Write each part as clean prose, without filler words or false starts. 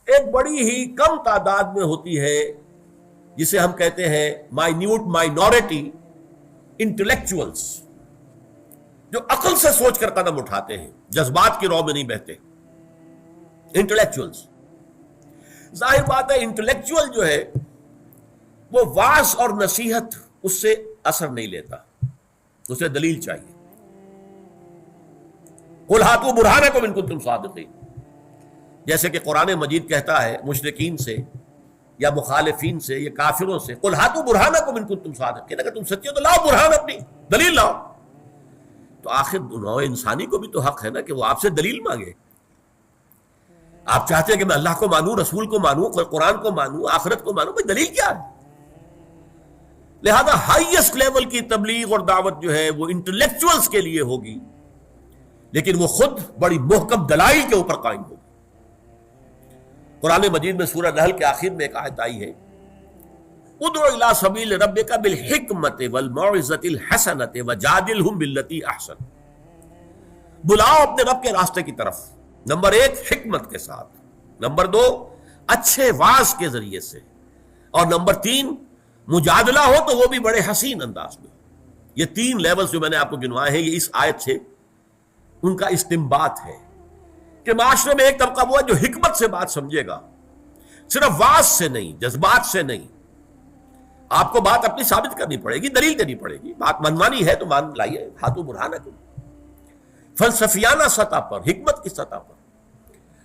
ایک بڑی ہی کم تعداد میں ہوتی ہے جسے ہم کہتے ہیں مائنیوٹ مائنورٹی انٹلیکچوئلز، جو عقل سے سوچ کر قدم اٹھاتے ہیں، جذبات کی رو میں نہیں بہتے. انٹلیکچوئلز، ظاہر بات ہے انٹلیکچوئل جو ہے وہ واعظ اور نصیحت اس سے اثر نہیں لیتا، اسے دلیل چاہیے. قل ہاتوا برہانکم ان کنتم صادقین، جیسے کہ قرآن مجید کہتا ہے مشرکین سے یا مخالفین سے یا کافروں سے، قل ہاتوا برہانکم ان کنتم صادقین، اگر تم سچے ہو تو لاؤ برہان، اپنی دلیل لاؤ. تو آخر نوع انسانی کو بھی تو حق ہے نا کہ وہ آپ سے دلیل مانگے. آپ چاہتے ہیں کہ میں اللہ کو مانوں، رسول کو مانوں، قرآن کو مانوں، آخرت کو مانوں، بھائی دلیل کیا ہے؟ لہذا ہائیسٹ لیول کی تبلیغ اور دعوت جو ہے وہ انٹلیکچوئلز کے لیے ہوگی، لیکن وہ خود بڑی محکم دلائل کے اوپر قائم ہوگی. قرآن مجید میں سورہ نحل کے آخر میں ایک آیت آئی ہے، ادعو الی سبیل ربک بالحکمت والموعظۃ الحسنۃ وجادلہم باللتی احسن، بلاؤ اپنے رب کے راستے کی طرف، نمبر 1 حکمت کے ساتھ، نمبر 2 اچھے واعظ کے ذریعے سے، اور نمبر 3 مجادلہ ہو تو وہ بھی بڑے حسین انداز میں. یہ 3 لیولز جو میں نے آپ کو گنوائے ہیں، یہ اس آیت سے ان کا استنباط ہے کہ معاشرے میں ایک طبقہ وہ ہے جو حکمت سے بات سمجھے گا، صرف واعظ سے نہیں، جذبات سے نہیں. آپ کو بات اپنی ثابت کرنی پڑے گی، دلیل دینی پڑے گی. بات منوانی ہے تو مان لائیے، ہاتھوں برہانکم. فلسفیانہ سطح پر، حکمت کی سطح پر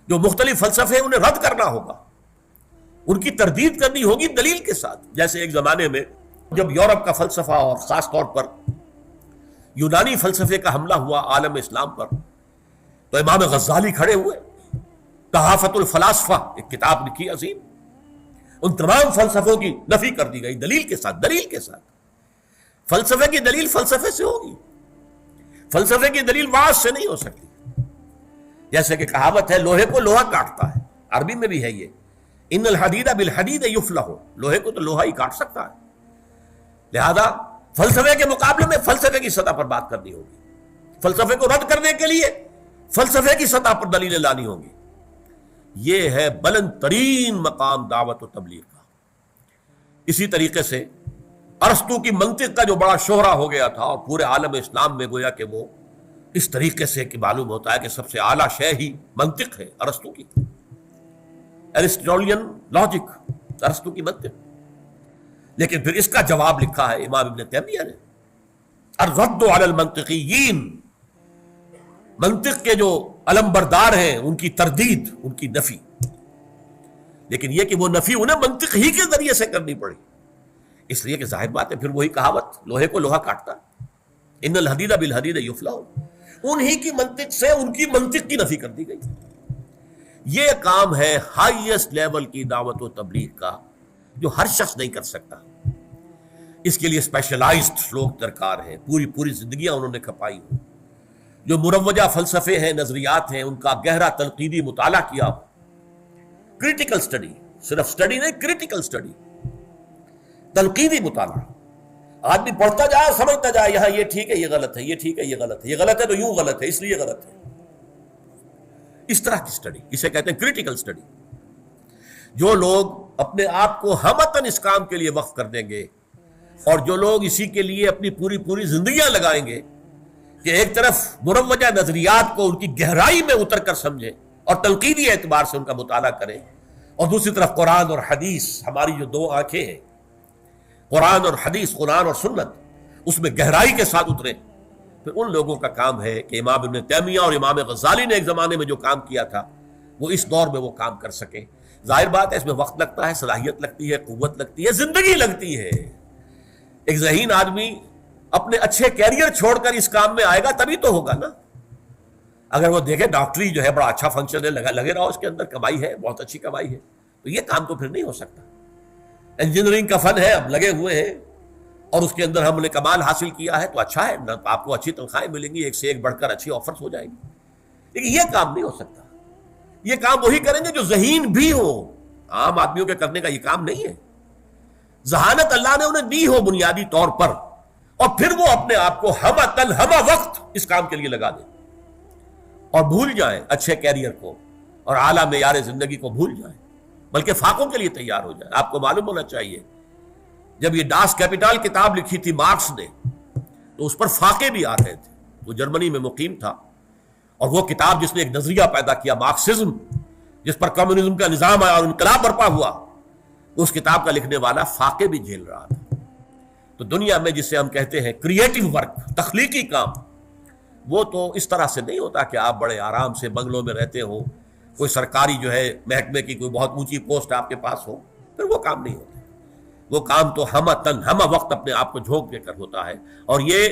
جو مختلف فلسفے انہیں رد کرنا ہوگا، ان کی تردید کرنی ہوگی دلیل کے ساتھ. جیسے ایک زمانے میں جب یورپ کا فلسفہ اور خاص طور پر یونانی فلسفے کا حملہ ہوا عالم اسلام پر، تو امام غزالی کھڑے ہوئے، تحافت الفلاسفہ ایک کتاب لکھی عظیم، ان تمام فلسفوں کی نفی کر دی گئی دلیل کے ساتھ. دلیل کے ساتھ فلسفے کی دلیل فلسفے سے ہوگی، فلسفے کی دلیل واعظ سے نہیں ہو سکتی. جیسے کہ کہاوت ہے لوہے کو لوہا کاٹتا ہے، عربی میں بھی ہے یہ، ان الحدید بالحدید یفلح، لوہے کو تو لوہا ہی کاٹ سکتا ہے. لہذا فلسفے کے مقابلے میں فلسفے کی سطح پر بات کرنی ہوگی، فلسفے کو رد کرنے کے لیے فلسفے کی سطح پر دلیلیں لانی ہوں گی. یہ ہے بلند ترین مقام دعوت و تبلیغ کا. اسی طریقے سے ارسطو کی منطق کا جو بڑا شہرہ ہو گیا تھا اور پورے عالم اسلام میں گویا کہ وہ اس طریقے سے کہ معلوم ہوتا ہے کہ سب سے اعلیٰ شے ہی منطق ہے ارسطو کی، ایرسٹوٹلین لاجک، ارسطو کی منطق. لیکن پھر اس کا جواب لکھا ہے امام ابن تیمیہ نے، الرد علی المنطقیین، منطق کے جو علمبردار ہیں ان کی تردید، ان کی نفی. لیکن یہ کہ وہ نفی انہیں منطق ہی کے ذریعے سے کرنی پڑی، اس لیے کہ ظاہر بات ہے پھر وہی کہاوت لوہے کو لوہا کاٹتا، ان الحدید بالحدید یفلح، انہی کی منطق سے ان کی منطق کی نفی کر دی گئی. یہ کام ہے ہائیسٹ لیول کی دعوت و تبلیغ کا جو ہر شخص نہیں کر سکتا. اس کے لیے اسپیشلائزڈ لوگ درکار ہیں، پوری زندگیاں انہوں نے کھپائی ہوں، جو مروجہ فلسفے ہیں، نظریات ہیں، ان کا گہرا تنقیدی مطالعہ کیا ہو. کریٹیکل سٹڈی، صرف سٹڈی نہیں، کریٹیکل سٹڈی، تنقیدی مطالعہ. آدمی پڑھتا جائے، سمجھتا جائے، یہاں یہ ٹھیک ہے، یہ غلط ہے، یہ ٹھیک ہے، یہ غلط ہے، یہ غلط ہے تو یوں غلط ہے، اس لیے غلط ہے. اس طرح کی سٹڈی، اسے کہتے ہیں کریٹیکل سٹڈی. جو لوگ اپنے آپ کو ہمتاً اس کام کے لیے وقف کر دیں گے، اور جو لوگ اسی کے لیے اپنی پوری زندگیاں لگائیں گے کہ ایک طرف مروجہ نظریات کو ان کی گہرائی میں اتر کر سمجھیں اور تنقیدی اعتبار سے ان کا مطالعہ کریں، اور دوسری طرف قرآن اور حدیث، ہماری جو 2 آنکھیں ہیں، قرآن اور حدیث، قرآن اور سنت، اس میں گہرائی کے ساتھ اتریں، پھر ان لوگوں کا کام ہے کہ امام ابن تیمیہ اور امام غزالی نے ایک زمانے میں جو کام کیا تھا وہ اس دور میں وہ کام کر سکیں. ظاہر بات ہے اس میں وقت لگتا ہے، صلاحیت لگتی ہے، قوت لگتی ہے، زندگی لگتی ہے. ایک ذہین آدمی اپنے اچھے کیریئر چھوڑ کر اس کام میں آئے گا تبھی تو ہوگا نا. اگر وہ دیکھے ڈاکٹری جو ہے بڑا اچھا فنکشن ہے، لگے رہو اس کے اندر، کمائی ہے، بہت اچھی کمائی ہے، تو یہ کام تو پھر نہیں ہو سکتا. انجینئرنگ کا فن ہے، اب لگے ہوئے ہیں اور اس کے اندر ہم نے کمال حاصل کیا ہے تو اچھا ہے، آپ کو اچھی تنخواہیں ملیں گی، ایک سے ایک بڑھ کر اچھی آفرز ہو جائیں گی. لیکن یہ کام نہیں ہو سکتا. یہ کام وہی کریں گے جو ذہین بھی ہو. عام آدمیوں کے کرنے کا یہ کام نہیں ہے. ذہانت اللہ نے انہیں دی ہو بنیادی طور پر، اور پھر وہ اپنے آپ کو ہمہ وقت اس کام کے لیے لگا دیں اور بھول جائیں اچھے کیریئر کو اور اعلیٰ معیار زندگی کو بھول جائیں. بلکہ فاقوں کے لیے تیار ہو جائے. آپ کو معلوم ہونا چاہیے جب یہ ڈاس کیپیٹال کتاب لکھی تھی مارکس نے تو اس پر فاقے بھی آ رہے تھے. وہ جرمنی میں مقیم تھا اور وہ کتاب جس نے ایک نظریہ پیدا کیا مارکسزم، جس پر کمیونزم کا نظام آیا اور انقلاب برپا ہوا، اس کتاب کا لکھنے والا فاقے بھی جھیل رہا تھا. تو دنیا میں جسے ہم کہتے ہیں کریٹو ورک، تخلیقی کام، وہ تو اس طرح سے نہیں ہوتا کہ آپ بڑے آرام سے بنگلوں میں رہتے ہو، کوئی سرکاری جو ہے محکمے کی کوئی بہت اونچی پوسٹ آپ کے پاس ہو، پھر وہ کام نہیں ہوتا. وہ کام تو ہمہ وقت اپنے آپ کو جھونک دے کر ہوتا ہے، اور یہ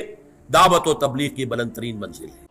دعوت و تبلیغ کی بلند ترین منزل ہے.